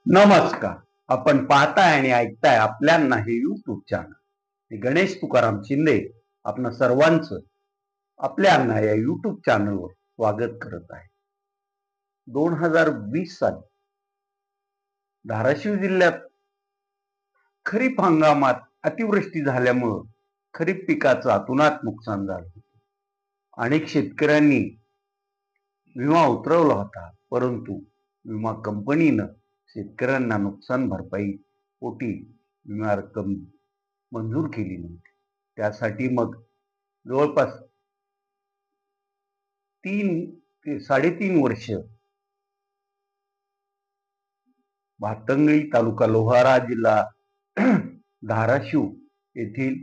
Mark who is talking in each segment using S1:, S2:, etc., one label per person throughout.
S1: नमस्कार. आपण पाहताय आणि ऐकताय आपल्यांना हे युट्यूब चॅनल. मी गणेश तुकाराम शिंदे आपण सर्वांचं आपल्यांना या युट्यूब चॅनलवर स्वागत करत आहे. 2020 साली धाराशिव जिल्ह्यात खरीप हंगामात अतिवृष्टी झाल्यामुळं खरीप पिकाचं अतोनात नुकसान झालं. अनेक शेतकऱ्यांनी विमा उतरवला होता, परंतु विमा कंपनीनं शेतकऱ्यांना नुकसान भरपाई पोटी विमा रक्कम मंजूर केली नव्हती. त्यासाठी मग जवळपास 3 ते 3.5 वर्ष भातंगळी तालुका लोहारा जिल्हा धाराशिव येथील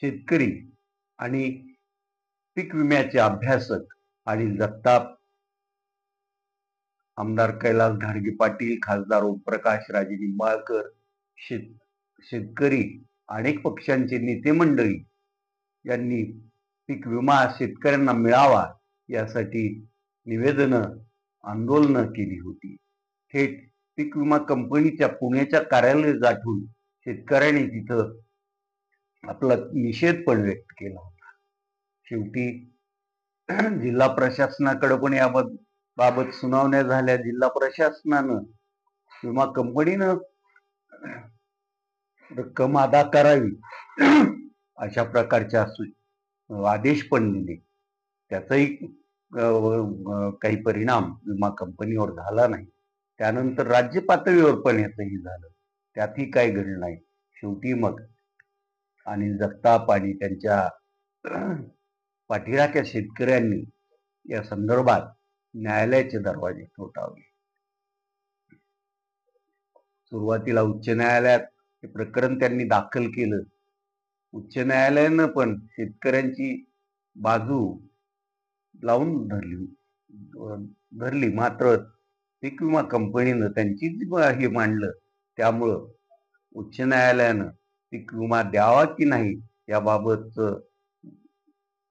S1: शेतकरी आणि पीक विम्याचे अभ्यासक आणि जगताप आमदार कैलास घाडगे पाटील, खासदार ओमप्रकाश राजे निंबाळकर, शेतकरी अनेक पक्षांचे नेते मंडळी यांनी पीक विमा शेतकऱ्यांना मिळावा यासाठी निवेदनं आंदोलनं केली होती. थेट पीक विमा कंपनीच्या पुण्याच्या कार्यालय गाठून शेतकऱ्यांनी तिथं आपला निषेध पण व्यक्त केला होता. शेवटी जिल्हा प्रशासनाकडे पण याबाबत सुनावण्या झाल्या. जिल्हा प्रशासनानं विमा कंपनीनं रक्कम अदा करावी अशा प्रकारचे आदेश पण दिले. त्याचाही काही परिणाम विमा कंपनीवर झाला नाही. त्यानंतर राज्य पातळीवर पण याचंही झालं, त्यातही काही घडलं नाही. शेवटी मग आणि जगताप आणि त्यांच्या पाठीराख्या शेतकऱ्यांनी या संदर्भात न्यायालयाचे दरवाजे ठोठावले. सुरुवातीला उच्च न्यायालयात हे प्रकरण त्यांनी दाखल केलं. उच्च न्यायालयानं पण शेतकऱ्यांची बाजू लावून धरली, मात्र पीक विमा कंपनीनं त्यांचीच हे मांडलं. त्यामुळं उच्च न्यायालयानं पीक विमा द्यावा की नाही याबाबत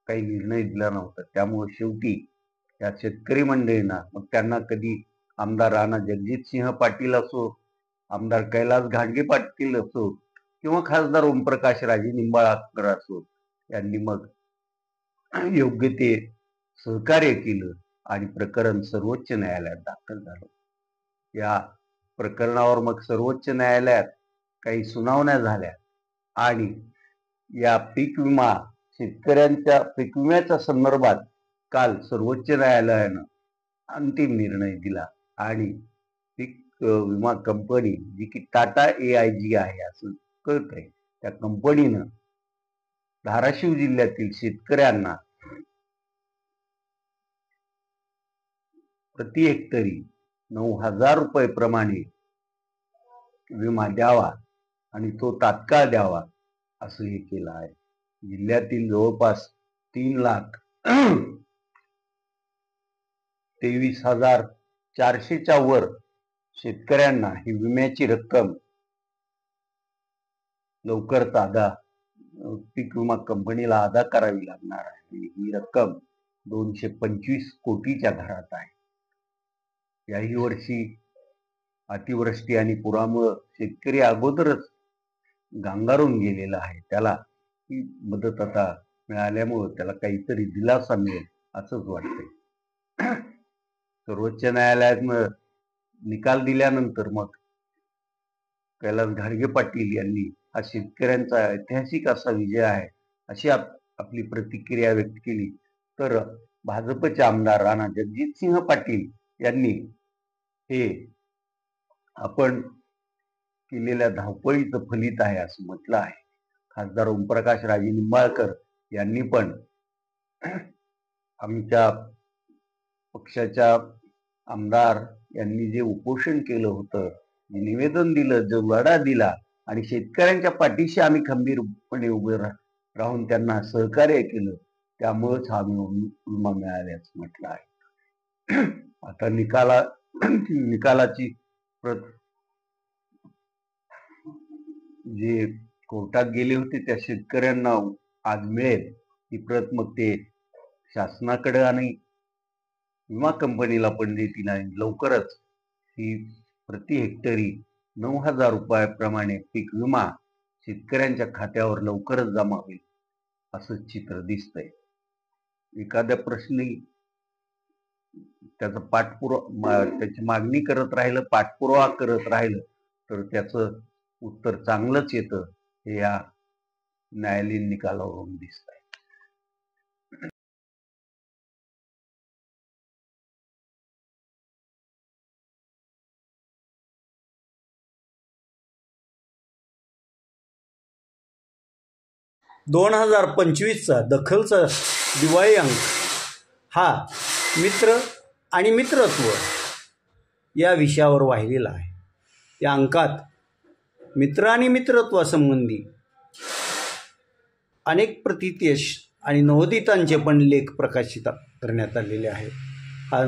S1: काही निर्णय दिला नव्हता. त्यामुळे शेवटी या शेतकरी मंडळींना, मग त्यांना कधी आमदार राणा जगजितसिंह पाटील असो, आमदार कैलास घाडगे पाटील असो किंवा खासदार ओमप्रकाश राजे निंबाळकर असो, यांनी मग योग्य ते सहकार्य केलं आणि प्रकरण सर्वोच्च न्यायालयात दाखल झालं. या प्रकरणावर मग सर्वोच्च न्यायालयात काही सुनावण्या झाल्या आणि या पीक विमा शेतकऱ्यांच्या पीक विम्याच्या संदर्भात काल सर्वोच्च न्यायालयानं अंतिम निर्णय दिला आणि पीक विमा कंपनी जी की टाटा AIG आहे असं कळतंय, त्या कंपनीनं धाराशिव जिल्ह्यातील शेतकऱ्यांना प्रति हेक्टरी 9,000 रुपये प्रमाणे विमा द्यावा आणि तो तात्काळ द्यावा असं हे केलं आहे. जिल्ह्यातील जवळपास 3,23,400च्या वर शेतकऱ्यांना ही विम्याची रक्कम लवकरच पीक विमा कंपनीला अदा करावी लागणार आहे. ही रक्कम 225 कोटीच्या घरात आहे. याही वर्षी अतिवृष्टी आणि पुरामुळे शेतकरी अगोदरच गांगारून गेलेला आहे. त्याला ही मदत आता मिळाल्यामुळे त्याला काहीतरी दिलासा मिळेल असंच वाटतंय. सर्वोच्च न्यायालयात निकाल दिल्यानंतर मग कैलास घाडगे पाटील यांनी हा शेतकऱ्यांचा ऐतिहासिक असा विजय आहे अशी आपली प्रतिक्रिया व्यक्त केली. तर भाजपचे आमदार राणा जगजितसिंह पाटील यांनी हे आपण केलेल्या धावपळीचं फलित आहे असं म्हटलं आहे. खासदार ओमप्रकाश राजे निंबाळकर यांनी पण आमच्या पक्षाच्या आमदार यांनी जे उपोषण केलं होतं, जे निवेदन दिलं, जो लढा दिला आणि शेतकऱ्यांच्या पाठीशी आम्ही खंबीरपणे उभे राहून त्यांना सहकार्य केलं, त्यामुळेच हा विमा मिळाल्याचं म्हटलं आहे. आता निकालाची प्रत जे कोर्टात गेले होते त्या शेतकऱ्यांना आज मिळेल. ही प्रत मग ते शासनाकडे आणि विमा कंपनीला पण देतील आणि लवकरच ही प्रति हेक्टरी 9,000 रुपयाप्रमाणे पीक विमा शेतकऱ्यांच्या खात्यावर लवकरच जमा होईल असं चित्र दिसतंय. एखाद्या प्रश्नी त्याचा त्याची मागणी करत राहिलं, पाठपुरावा करत राहिलं तर त्याचं उत्तर चांगलंच येतं हे या न्यायालयीन निकालावरून दिसतंय.
S2: दोन 2025चा दखलचा दिवाळी अंक हा मित्र आणि मित्रत्व या विषयावर वाहिलेला आहे. या अंकात मित्र आणि मित्रत्वासंबंधी अनेक प्रतितेश आणि नवोदितांचे पण लेख प्रकाशित करण्यात आलेले आहेत. हा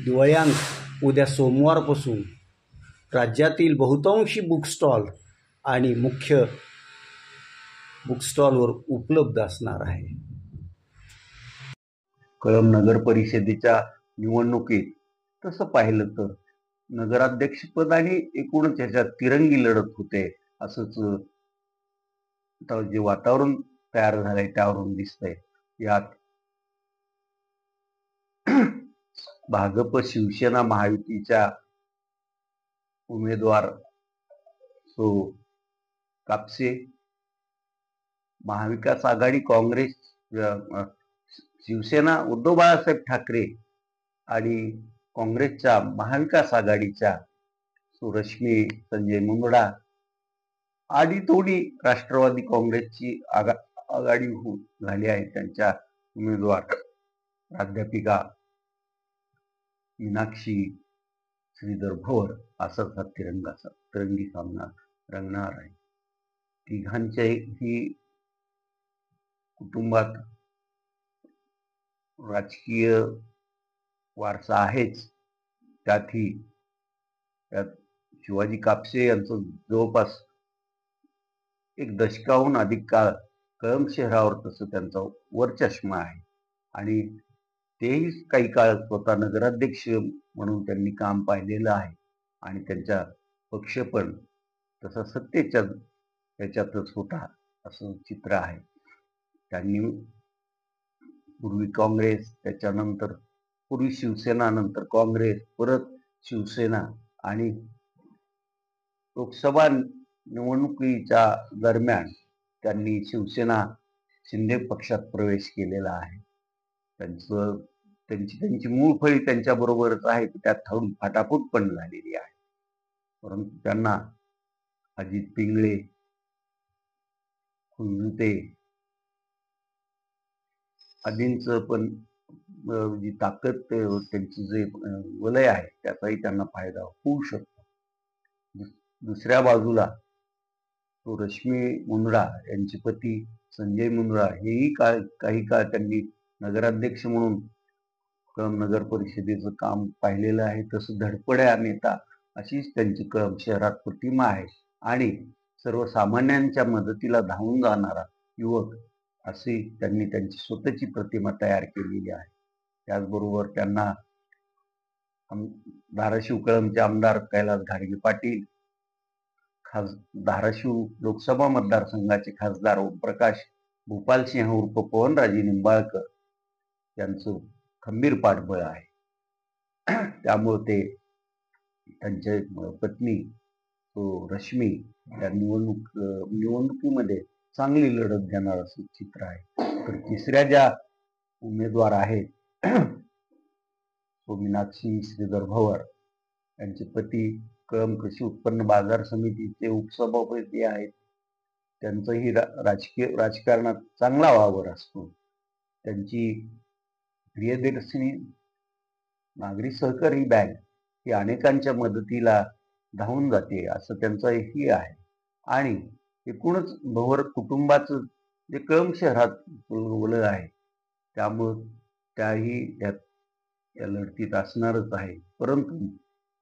S2: दिवाळी अंक उद्या सोमवारपासून राज्यातील बहुतांशी बुक स्टॉल आणि मुख्य बुक स्टॉलवर उपलब्ध असणार आहे.
S1: कळंब नगर परिषदेच्या निवडणुकीत तसं पाहिलं तर नगराध्यक्षपद आणि एकूणच ह्याच्यात तिरंगी लढत होते असंच जे वातावरण तयार झालंय त्यावरून दिसतंय. यात भाजप शिवसेना महायुतीच्या उमेदवार कापसे, महाविकास आघाडी काँग्रेस शिवसेना उद्धव बाळासाहेब ठाकरे आणि काँग्रेसच्या महाविकास आघाडीच्या रश्मी संजय मुंदडा आणि थोडी राष्ट्रवादी काँग्रेसची आघाडी झाली आहे. त्यांच्या उमेदवार प्राध्यापिका मीनाक्षी श्रीधर भोर असाच हा तिरंगी सामना रंगणार आहे. तिघांच्याही कुटुंबात राजकीय वारसा आहेच. त्यात शिवाजी कापसे यांचं जवळपास एक दशकाहून अधिक काळ कळंब शहरावर तसं त्यांचा वरचष्मा आहे आणि तेही काही काळ स्वतः नगराध्यक्ष म्हणून त्यांनी काम पाहिलेलं आहे आणि त्यांचा पक्ष पण तसा सत्तेच्या त्याच्यातच होता असं चित्र आहे. त्यांनी पूर्वी काँग्रेस, त्याच्यानंतर पूर्वी शिवसेना, नंतर काँग्रेस, परत शिवसेना आणि लोकसभा निवडणुकीच्या दरम्यान त्यांनी शिवसेना शिंदे पक्षात प्रवेश केलेला आहे. त्यांची मूळ फळी त्यांच्या बरोबरच आहे, त्यात थोडी फाटाफूट पण झालेली आहे. परंतु त्यांना अजित पिंगळे, खुंटे आदींचं पण जी ताकद त्यांची जे वलय आहे त्याचाही त्यांना फायदा होऊ शकतो. दुसऱ्या बाजूला रश्मी मुंदडा यांचे पती संजय मुंदडा हेही काही काळ त्यांनी नगराध्यक्ष म्हणून कळंब नगर परिषदेचं काम पाहिलेलं आहे. तसं धडपड्या नेता अशीच त्यांची कळंब शहरात प्रतिमा आहे आणि सर्वसामान्यांच्या मदतीला धावून जाणारा युवक अशी त्यांनी त्यांची स्वतःची प्रतिमा तयार केलेली आहे. त्याचबरोबर त्यांना धाराशिव कळंबचे आमदार कैलास घाडगे पाटील, धाराशिव लोकसभा मतदारसंघाचे खासदार ओमप्रकाश भूपालसिंह उर्फ पवनराजे निंबाळकर यांचं खंबीर पाठबळ आहे. त्यामुळे ते त्यांचे पत्नी रश्मी या निवडणुकीमध्ये चांगली लढत देणार असं चित्र आहे. तर तिसऱ्या ज्या उमेदवार आहेत मीनाक्षी श्रीधर भोवर यांचे पती कळंब कृषी उत्पन्न बाजार समितीचे उपसभापती आहेत. त्यांचंही राजकारणात चांगला वावर असतो. त्यांची प्रियदर्शनी नागरी सहकारी बँक ही अनेकांच्या मदतीला धावून जाते असं त्यांचंही आहे आणि एकूणच भोवर कुटुंबाचं जे कळंब शहरात वलय आहे त्यामुळं त्याही या लढतीत असणारच आहे. परंतु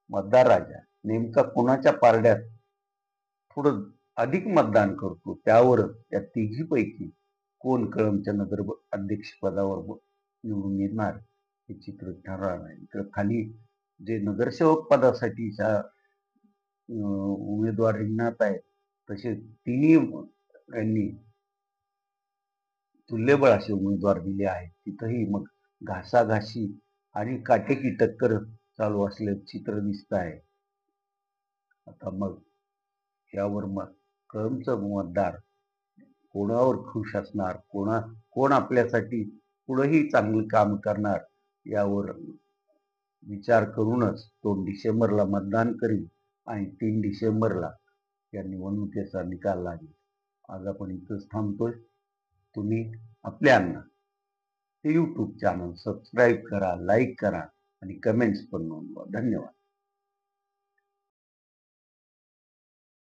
S1: मतदार राजा नेमका कोणाच्या पारड्यात थोडं अधिक मतदान करतो त्यावरच या तिघीपैकी कोण कळंबच्या नगर अध्यक्ष पदावर निवडून येणार हे चित्र ठरणार आहे. तर खाली जे नगरसेवक पदासाठीच्या उमेदवार रिंगणात आहेत, तसे तिन्ही यांनी तुल्यबळ असे उमेदवार दिले आहेत. तिथंही मग घासाघाशी आणि काटेकी टक्कर चालू असल्याचे चित्र दिसत आहे. आता मग यावर मग कळमचं मतदार कोणावर खुश असणार, कोण आपल्यासाठी पुढेही चांगलं काम करणार, यावर विचार करूनच 2 डिसेंबरला मतदान करील आणि 3 डिसेंबरला या निवडणुकीचा निकाल लागेल. आज आपण इथंच थांबतोय. तुम्ही आपल्यांना हे यूट्यूब चॅनल सबस्क्राईब करा, लाईक करा आणि कमेंट्स पण नोंदवा. धन्यवाद.